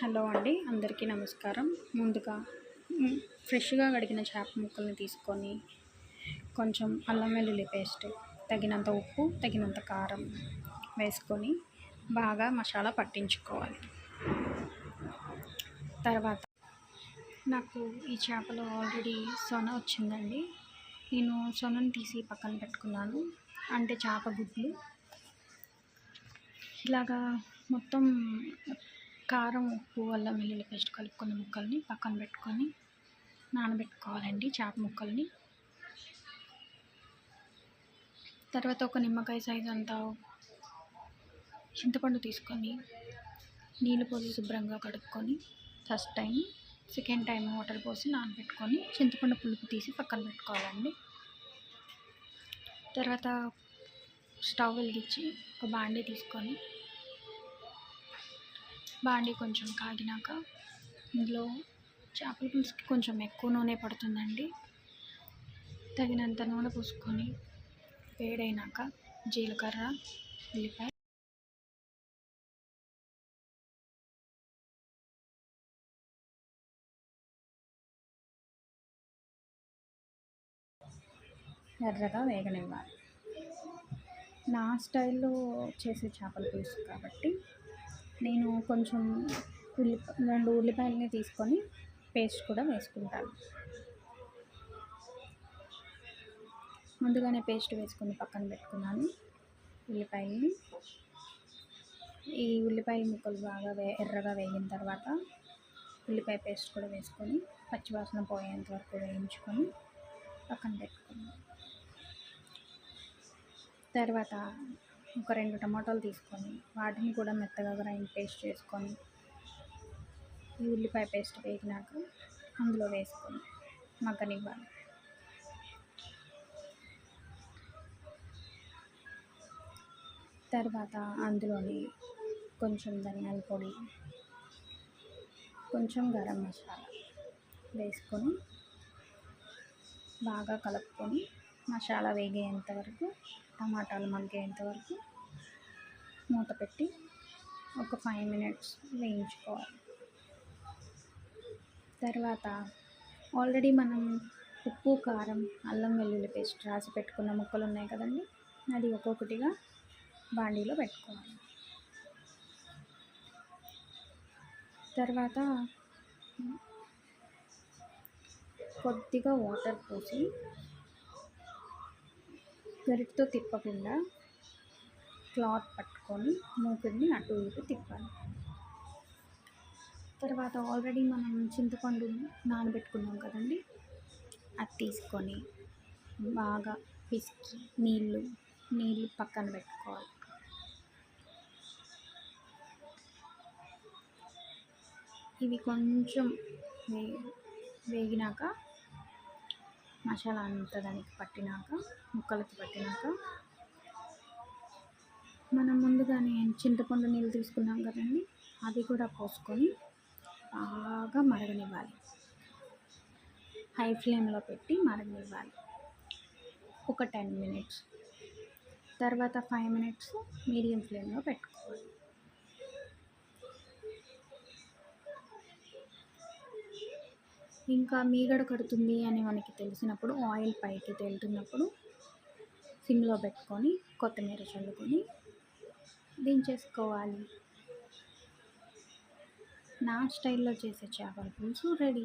Hello అండి, అందరికీ నమస్కారం. ముందుగా ఫ్రెష్గా కడిగిన చేప ముక్కల్ని తీసుకొని కొంచెం అల్లం వెల్లుల్లి పేస్ట్, తగినంత ఉప్పు, తగినంత కారం వేసుకొని బాగా మసాలా పట్టించుకోవాలి. తర్వాత నాకు ఈ చేపలో ఆల్రెడీ సొన వచ్చిందండి. నేను సొనను తీసి పక్కన పెట్టుకున్నాను. అంటే చేప గుడ్లు ఇలాగా మొత్తం కారం, ఉప్పు, అల్లం వెల్లుల్లి పేస్ట్ కలుపుకున్న ముక్కల్ని పక్కన పెట్టుకొని నానబెట్టుకోవాలండి చేప ముక్కల్ని. తర్వాత ఒక నిమ్మకాయ సైజు అంతా చింతపండు తీసుకొని నీళ్ళు పోసి శుభ్రంగా కడుక్కొని first time, second time water పోసి నానబెట్టుకొని చింతపండు పులుపు తీసి పక్కన పెట్టుకోవాలండి. తర్వాత స్టవ్ వెలిగించి ఒక బాండీ తీసుకొని బాండీ కొంచెం కాగినాక ఇందులో చేపల పులుసుకి కొంచెం ఎక్కువ నూనె పడుతుందండి. తగినంత నూనె పోసుకొని వేడైనాక జీలకర్ర, ఉల్లిపాయ, ఎర్రగా వేగనివ్వాలి. నా స్టైల్లో చేసే చేపల పులుసు కాబట్టి నేను కొంచెం 2 ఉల్లిపాయలని తీసుకొని పేస్ట్ కూడా వేసుకుంటాను. ముందుగానే పేస్ట్ వేసుకొని పక్కన పెట్టుకున్నాను ఉల్లిపాయలని. ఈ ఉల్లిపాయ ముక్కలు బాగా ఎర్రగా వేగిన తర్వాత ఉల్లిపాయ పేస్ట్ కూడా వేసుకొని పచ్చివాసన పోయేంత వరకు వేయించుకొని పక్కన పెట్టుకున్నాను. తర్వాత ఒక 2 టమాటాలు తీసుకొని వాటిని కూడా మెత్తగా గ్రైండ్ పేస్ట్ చేసుకొని ఈ ఉల్లిపాయ పేస్ట్ వేగినాక అందులో వేసుకొని మగ్గనివ్వాలి. తర్వాత అందులోని కొంచెం ధనియాల పొడి, కొంచెం గరం మసాలా వేసుకొని బాగా కలుపుకొని మసాలా వేగేంత వరకు, టమాటాలు మగ్గేంత వరకు మూత పెట్టి ఒక 5 minutes వేయించుకోవాలి. తర్వాత ఆల్రెడీ మనం ఉప్పు, కారం, అల్లం వెల్లుల్లి పేస్ట్ రాసి పెట్టుకున్న ముక్కలు ఉన్నాయి కదండి, అది ఒక్కొక్కటిగా బాండీలో పెట్టుకోవాలి. తర్వాత కొద్దిగా వాటర్ పోసి గరిటతో తిప్పకుండా క్లాత్ పట్టుకొని మూకుడిని అటు ఇటు తిప్పాలి. తర్వాత ఆల్రెడీ మనం చింతపండు నానబెట్టుకున్నాం కదండి, అది తీసుకొని బాగా పిసికి నీళ్ళు పక్కన పెట్టుకోవాలి. ఇవి కొంచెం వేగినాక మసాలా అంతా దానికి పట్టినాక, ముక్కలకి పట్టినాక మనం ముందుగానే చింతపండు నీళ్ళు తీసుకున్నాం కదండి, అది కూడా పోసుకొని బాగా మరగనివ్వాలి. హై ఫ్లేమ్లో పెట్టి మరగనివ్వాలి ఒక 10 minutes. తర్వాత 5 minutes మీడియం ఫ్లేమ్లో పెట్టుకోవాలి. ఇంకా మీగడ కడుతుంది అని మనకి తెలిసినప్పుడు, ఆయిల్ పైకి తేలుతున్నప్పుడు సిమ్లో పెట్టుకొని కొత్తిమీర చల్లుకొని దించేసుకోవాలి. నా స్టైల్లో చేసే చేపల పులుసు రెడీ.